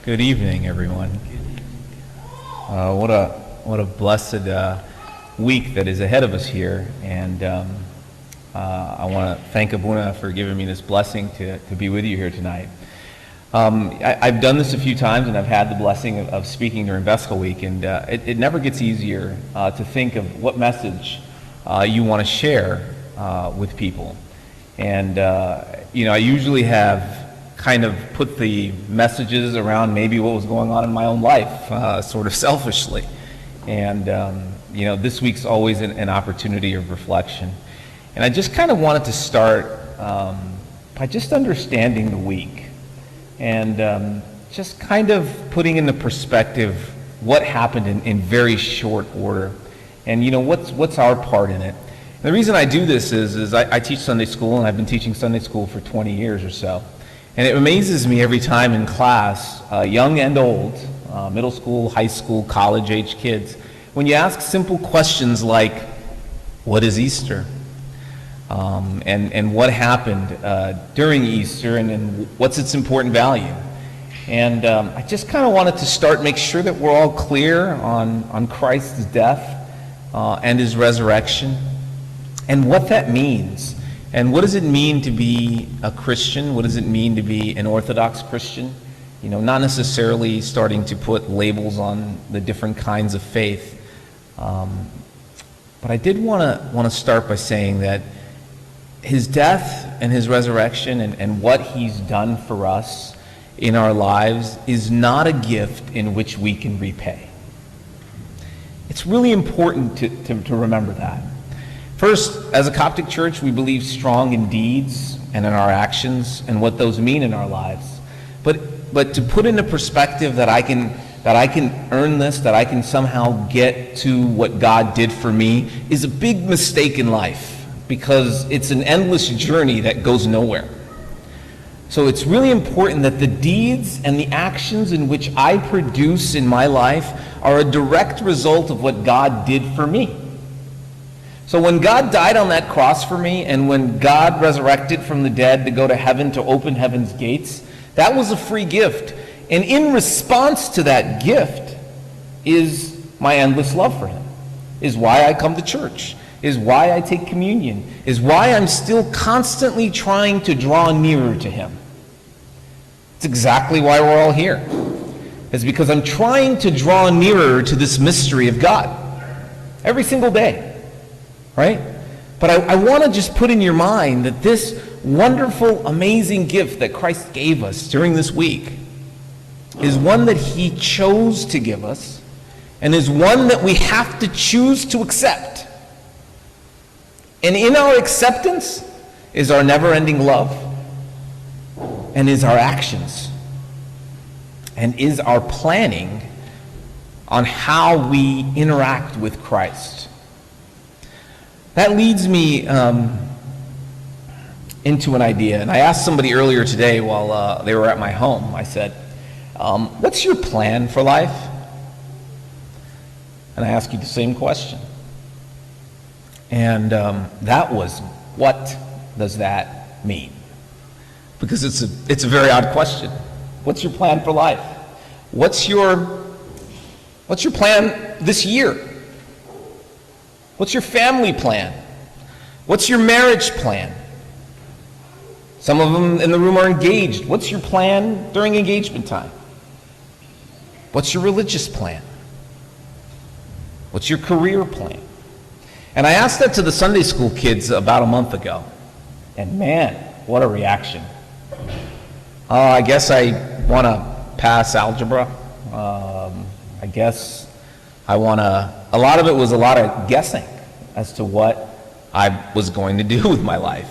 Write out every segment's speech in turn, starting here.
Good evening, everyone. What a blessed week that is ahead of us here, and I want to thank Abuna for giving me this blessing to be with you here tonight. I've done this a few times, and I've had the blessing of speaking during Vescal Week, and it never gets easier to think of what message you want to share with people. And I usually have kind of put the messages around maybe what was going on in my own life, sort of selfishly. And, this week's always an opportunity of reflection. And I just kind of wanted to start by just understanding the week and just kind of putting into perspective what happened in very short order. And, what's our part in it? And the reason I do this is I teach Sunday school, and I've been teaching Sunday school for 20 years or so. And it amazes me every time in class, young and old, middle school, high school, college-age kids, when you ask simple questions like, what is Easter? And what happened during Easter, and what's its important value? And I just kind of wanted to make sure that we're all clear on Christ's death and his resurrection, and what that means. And what does it mean to be a Christian? What does it mean to be an Orthodox Christian? Not necessarily starting to put labels on the different kinds of faith. But I did want to start by saying that his death and his resurrection and what he's done for us in our lives is not a gift in which we can repay. It's really important to remember that. First, as a Coptic church, we believe strong in deeds and in our actions and what those mean in our lives. But to put into perspective that I can earn this, that I can somehow get to what God did for me, is a big mistake in life, because it's an endless journey that goes nowhere. So it's really important that the deeds and the actions in which I produce in my life are a direct result of what God did for me. So when God died on that cross for me, and when God resurrected from the dead to go to heaven, to open heaven's gates, that was a free gift. And in response to that gift is my endless love for him, is why I come to church, is why I take communion, is why I'm still constantly trying to draw nearer to him. It's exactly why we're all here. It's because I'm trying to draw nearer to this mystery of God every single day. Right? But I want to just put in your mind that this wonderful, amazing gift that Christ gave us during this week is one that he chose to give us, and is one that we have to choose to accept. And in our acceptance is our never-ending love, and is our actions, and is our planning on how we interact with Christ. That leads me into an idea. And I asked somebody earlier today while they were at my home, I said, what's your plan for life? And I ask you the same question. And that was, what does that mean? Because it's a very odd question. What's your plan for life? What's your plan this year? What's your family plan? What's your marriage plan? Some of them in the room are engaged. What's your plan during engagement time? What's your religious plan? What's your career plan? And I asked that to the Sunday school kids about a month ago. And man, what a reaction. I guess I want to pass algebra. I guess I want to... A lot of it was a lot of guessing as to what I was going to do with my life.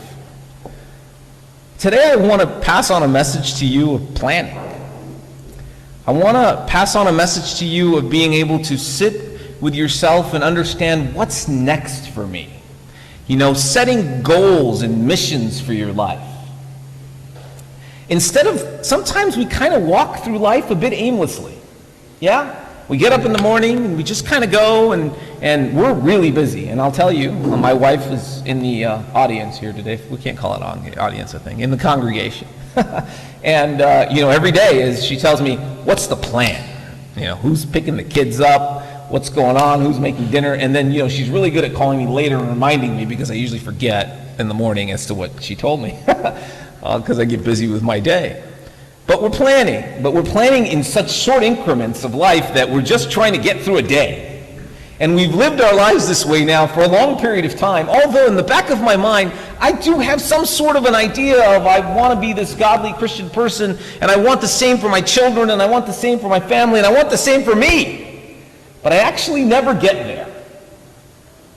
Today I want to pass on a message to you of planning. I want to pass on a message to you of being able to sit with yourself and understand what's next for me. Setting goals and missions for your life. Instead of, sometimes we kind of walk through life a bit aimlessly. Yeah? We get up in the morning and we just kind of go, and we're really busy. And I'll tell you, my wife is in the audience here today. We can't call it audience, I think, in the congregation. And, every day is she tells me, what's the plan? Who's picking the kids up? What's going on? Who's making dinner? And then, she's really good at calling me later and reminding me, because I usually forget in the morning as to what she told me, because I get busy with my day. But we're planning in such short increments of life that we're just trying to get through a day. And we've lived our lives this way now for a long period of time, although in the back of my mind, I do have some sort of an idea of I want to be this godly Christian person, and I want the same for my children, and I want the same for my family, and I want the same for me. But I actually never get there.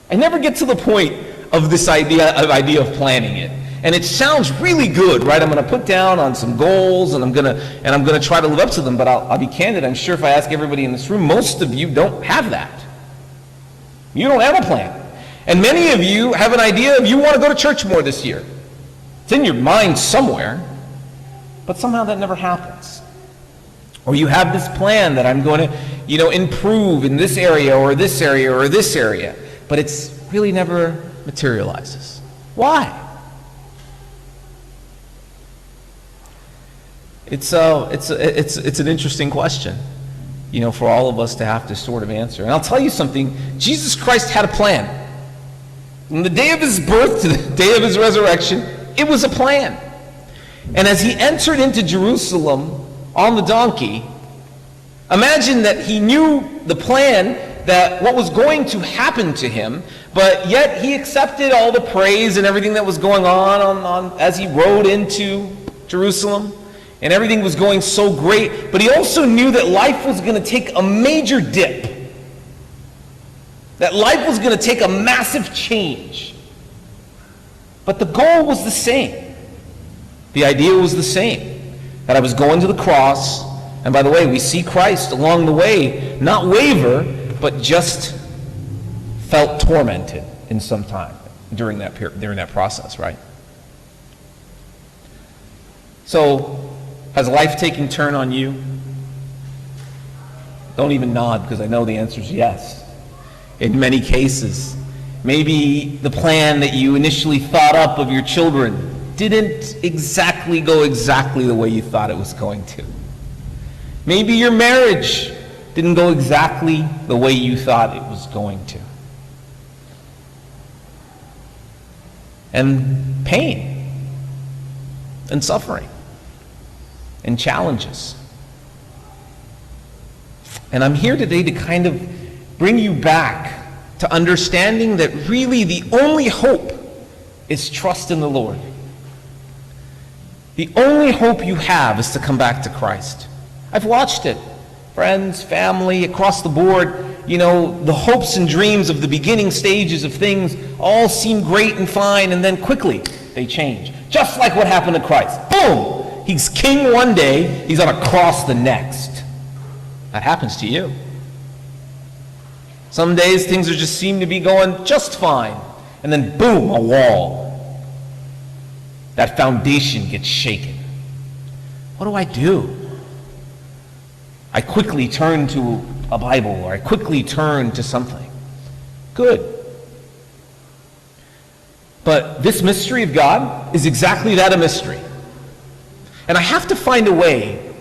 I never get to the point of this idea of planning it. And it sounds really good, right? I'm going to put down on some goals, and I'm going to try to live up to them. But I'll be candid. I'm sure if I ask everybody in this room, most of you don't have that. You don't have a plan. And many of you have an idea of you want to go to church more this year. It's in your mind somewhere, but somehow that never happens. Or you have this plan that I'm going to, improve in this area or this area or this area, but it's really never materializes. Why? It's an interesting question, for all of us to have to sort of answer. And I'll tell you something, Jesus Christ had a plan. From the day of his birth to the day of his resurrection, it was a plan. And as he entered into Jerusalem on the donkey, imagine that he knew the plan, that what was going to happen to him, but yet he accepted all the praise and everything that was going on as he rode into Jerusalem. And everything was going so great, but he also knew that life was going to take a major dip. That life was going to take a massive change. But the goal was the same. The idea was the same. That I was going to the cross, and by the way, we see Christ along the way not waver, but just felt tormented in some time during that process, right? So, has life taken turn on you? Don't even nod, because I know the answer is yes. In many cases, maybe the plan that you initially thought up of your children didn't exactly go exactly the way you thought it was going to. Maybe your marriage didn't go exactly the way you thought it was going to. And pain and suffering and challenges. And I'm here today to kind of bring you back to understanding that really the only hope is trust in the Lord. The only hope you have is to come back to Christ. I've watched it. Friends, family, across the board, the hopes and dreams of the beginning stages of things all seem great and fine, and then quickly they change. Just like what happened to Christ. Boom! He's king one day, he's on a cross the next. That happens to you. Some days things just seem to be going just fine, and then boom, a wall. That foundation gets shaken. What do I do? I quickly turn to a Bible, or I quickly turn to something. Good. But this mystery of God is exactly that, a mystery. And I have to find a way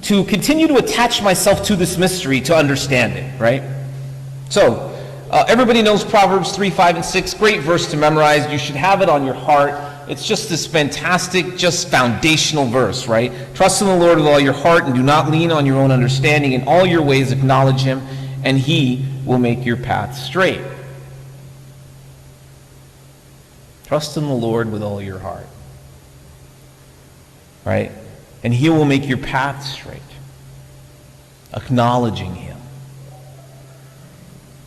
to continue to attach myself to this mystery to understand it, right? So, everybody knows Proverbs 3, 5, and 6. Great verse to memorize. You should have it on your heart. It's just this fantastic, just foundational verse, right? Trust in the Lord with all your heart and do not lean on your own understanding. In all your ways acknowledge him, and he will make your path straight. Trust in the Lord with all your heart. Right? And he will make your path straight. Acknowledging him.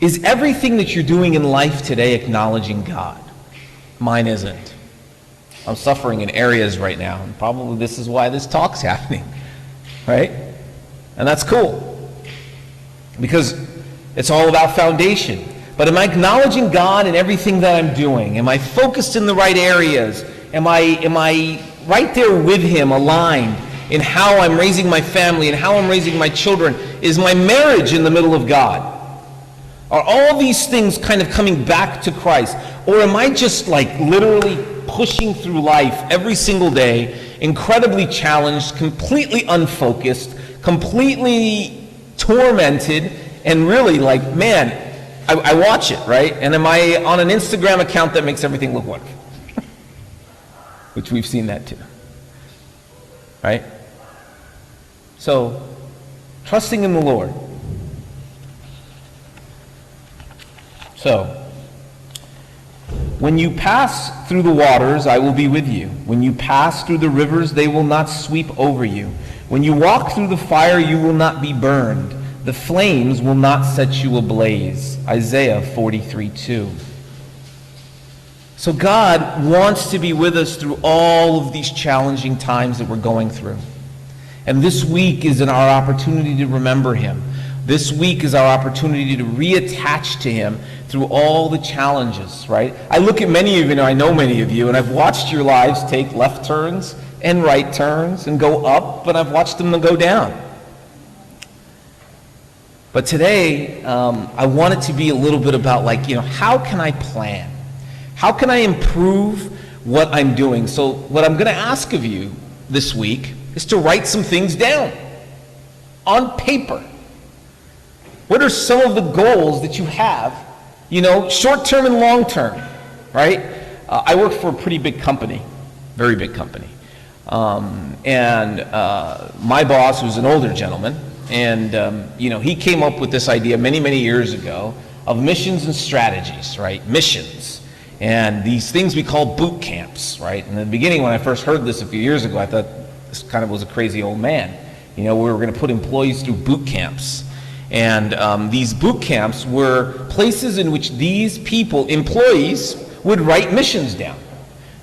Is everything that you're doing in life today acknowledging God? Mine isn't. I'm suffering in areas right now, and probably this is why this talk's happening. Right? And that's cool. Because it's all about foundation. But am I acknowledging God in everything that I'm doing? Am I focused in the right areas? Am I right there with him, aligned? in how I'm raising my family and how I'm raising my children? Is my marriage in the middle of God? Are all these things kind of coming back to Christ? Or am I just like literally pushing through life every single day, incredibly challenged, completely unfocused, completely tormented, and really like, man, I watch it, right? And am I on an Instagram account that makes everything look wonderful? Which we've seen that too, right? So, trusting in the Lord. So, when you pass through the waters, I will be with you. When you pass through the rivers, they will not sweep over you. When you walk through the fire, you will not be burned. The flames will not set you ablaze. Isaiah 43:2. So God wants to be with us through all of these challenging times that we're going through. And this week is our opportunity to remember him. This week is our opportunity to reattach to him through all the challenges, right? I look at many of you, and I know many of you, and I've watched your lives take left turns and right turns and go up, but I've watched them go down. But today, I want it to be a little bit about how can I plan? How can I improve what I'm doing? So what I'm going to ask of you this week is to write some things down on paper. What are some of the goals that you have, short-term and long-term, right? I work for a pretty big company, very big company. And my boss was an older gentleman, and he came up with this idea many, many years ago of missions and strategies, right? Missions. And these things we call boot camps, right? In the beginning, when I first heard this a few years ago, I thought this kind of was a crazy old man. We were going to put employees through boot camps. And these boot camps were places in which these people, employees, would write missions down.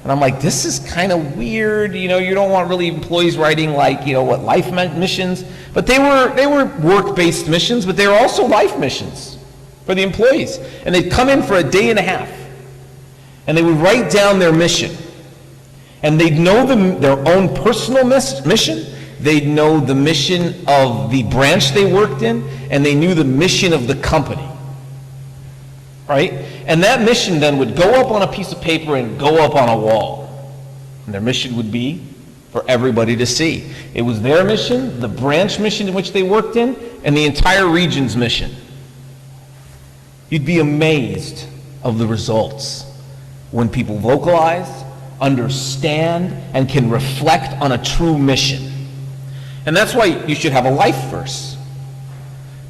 And I'm like, this is kind of weird. You don't want really employees writing life missions. But they were work-based missions, but they were also life missions for the employees. And they'd come in for a day and a half. And they would write down their mission. And they'd know their own personal mission. They'd know the mission of the branch they worked in. And they knew the mission of the company. Right? And that mission then would go up on a piece of paper and go up on a wall. And their mission would be for everybody to see. It was their mission, the branch mission in which they worked in, and the entire region's mission. You'd be amazed of the results when people vocalize, understand, and can reflect on a true mission. And that's why you should have a life verse.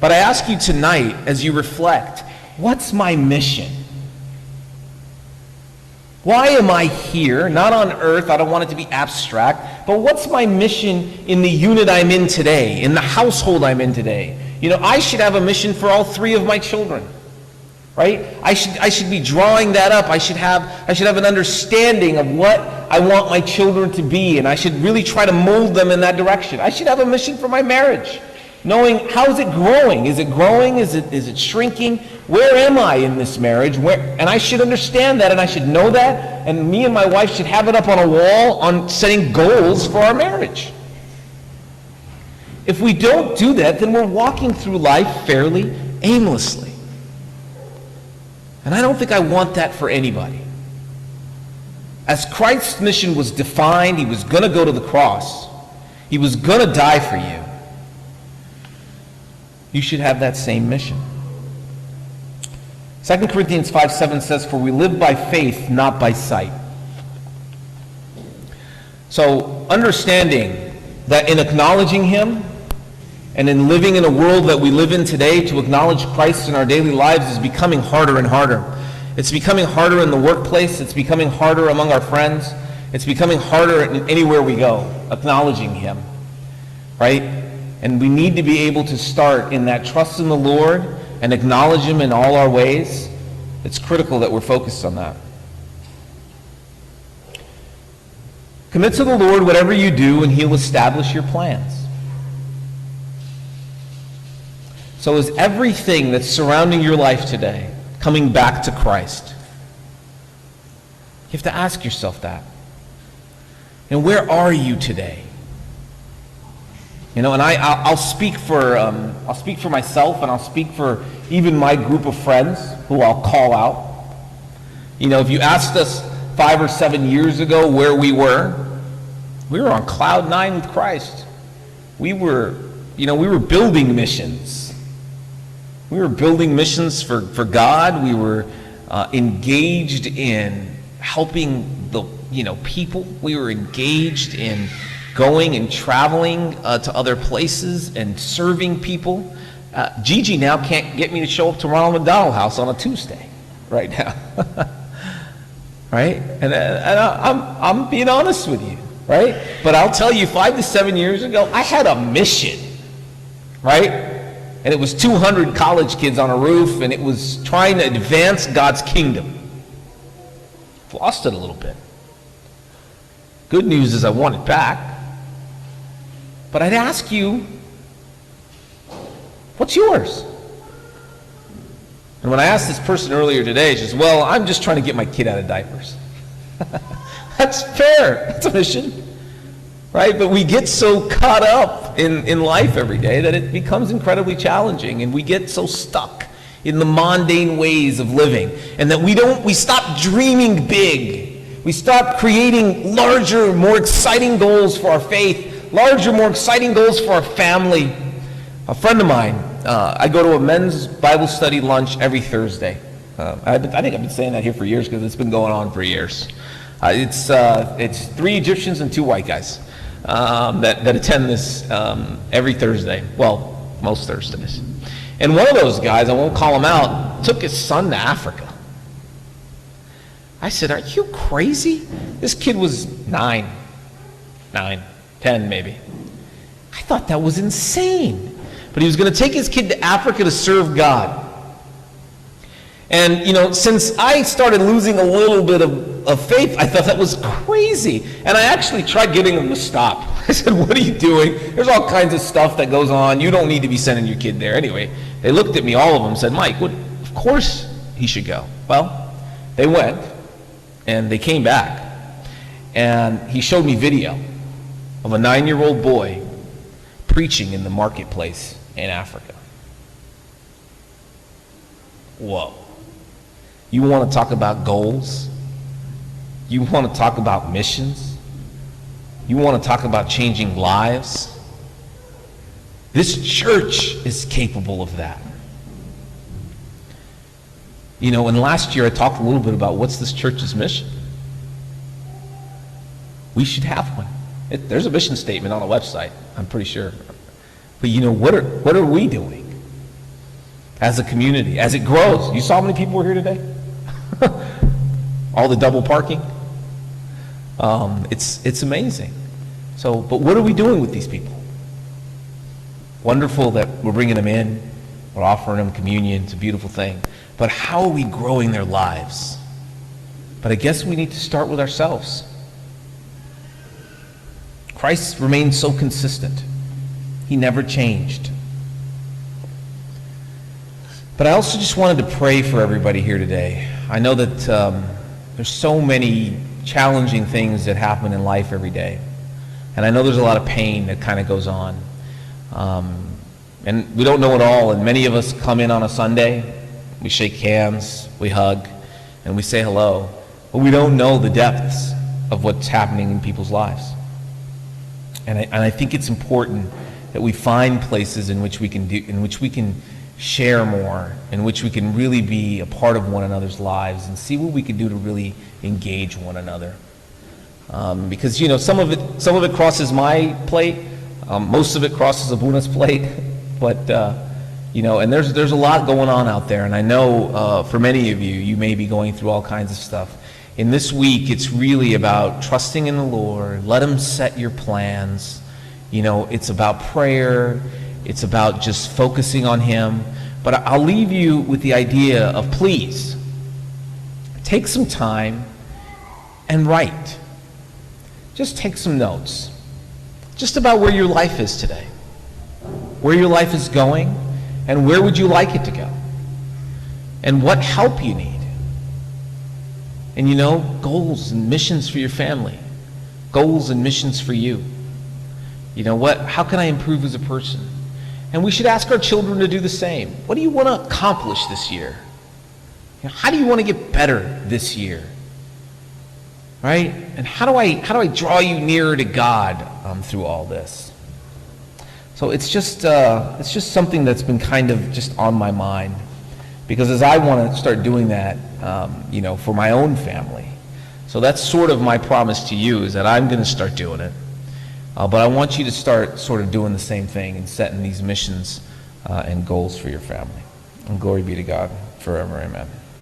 But I ask you tonight, as you reflect, what's my mission? Why am I here? Not on earth, I don't want it to be abstract, but what's my mission in the unit I'm in today, in the household I'm in today? I should have a mission for all three of my children. Right? I should be drawing that up. I should have an understanding of what I want my children to be, and I should really try to mold them in that direction. I should have a mission for my marriage, knowing how is it growing? Is it growing? Is it shrinking? Where am I in this marriage? And I should understand that, and I should know that, and me and my wife should have it up on a wall on setting goals for our marriage. If we don't do that, then we're walking through life fairly aimlessly. And I don't think I want that for anybody. As Christ's mission was defined, he was going to go to the cross. He was going to die for you. You should have that same mission. 2 Corinthians 5:7 says, "For we live by faith, not by sight." So understanding that in acknowledging him, and in living in a world that we live in today, to acknowledge Christ in our daily lives is becoming harder and harder. It's becoming harder in the workplace. It's becoming harder among our friends. It's becoming harder anywhere we go, acknowledging him. Right? And we need to be able to start in that trust in the Lord and acknowledge him in all our ways. It's critical that we're focused on that. Commit to the Lord whatever you do, and he'll establish your plans. So is everything that's surrounding your life today coming back to Christ? You have to ask yourself that. And where are you today? And I'll speak for myself, and I'll speak for even my group of friends who I'll call out. If you asked us 5 or 7 years ago where we were on cloud 9 with Christ. We were building missions. We were building missions for God. We were engaged in helping the people. We were engaged in going and traveling to other places and serving people. Gigi now can't get me to show up to Ronald McDonald House on a Tuesday right now. Right? And I'm being honest with you, right? But I'll tell you, 5 to 7 years ago, I had a mission, right? And it was 200 college kids on a roof, and it was trying to advance God's kingdom. I've lost it a little bit. Good news is I want it back. But I'd ask you, what's yours? And when I asked this person earlier today, she says, well, I'm just trying to get my kid out of diapers. That's fair. That's a mission. Right? But we get so caught up in life every day that it becomes incredibly challenging, and we get so stuck in the mundane ways of living, and that we stop dreaming big. We stop creating larger, more exciting goals for our faith, larger, more exciting goals for our family. A friend of mine, I go to a men's Bible study lunch every Thursday. I think I've been saying that here for years because it's been going on for years. It's 3 Egyptians and 2 white guys that attend this every Thursday. Well, most Thursdays. And one of those guys, I won't call him out, took his son to Africa. I said, are you crazy? This kid was 9, 10 maybe. I thought that was insane. But he was going to take his kid to Africa to serve God. And, since I started losing a little bit of faith, I thought that was crazy. And I actually tried getting him to stop. I said, what are you doing? There's all kinds of stuff that goes on. You don't need to be sending your kid there. Anyway, they looked at me, all of them, and said, Mike, of course he should go. Well, they went, and they came back. And he showed me video of a 9-year-old boy preaching in the marketplace in Africa. Whoa. You want to talk about goals? You want to talk about missions? You want to talk about changing lives? This church is capable of that. And last year I talked a little bit about what's this church's mission. We should have one. There's a mission statement on a website, I'm pretty sure. But what are we doing as a community, as it grows? You saw how many people were here today? All the double parking. It's amazing. But what are we doing with these people? Wonderful that we're bringing them in, we're offering them communion, it's a beautiful thing. But how are we growing their lives? But I guess we need to start with ourselves. Christ remained so consistent. He never changed. But I also just wanted to pray for everybody here today. I know that there's so many challenging things that happen in life every day. And I know there's a lot of pain that kind of goes on. And we don't know it all. And many of us come in on a Sunday, we shake hands, we hug, and we say hello. But we don't know the depths of what's happening in people's lives. And I think it's important that we find places in which we can share more, in which we can really be a part of one another's lives and see what we can do to really engage one another. Because some of it crosses my plate, most of it crosses Abuna's plate, but and there's a lot going on out there, and I know for many of you may be going through all kinds of stuff. In this week, it's really about trusting in the Lord. Let Him set your plans. It's about prayer. It's about just focusing on Him. But I'll leave you with the idea of, please, take some time and write. Just take some notes. Just about where your life is today. Where your life is going, and where would you like it to go? And what help you need. And goals and missions for your family. Goals and missions for you. How can I improve as a person? And we should ask our children to do the same. What do you want to accomplish this year? How do you want to get better this year? Right? And how do I draw you nearer to God through all this? So it's just something that's been kind of just on my mind, because as I want to start doing that, for my own family. So that's sort of my promise to you, is that I'm going to start doing it. But I want you to start sort of doing the same thing and setting these missions and goals for your family. And glory be to God forever. Amen.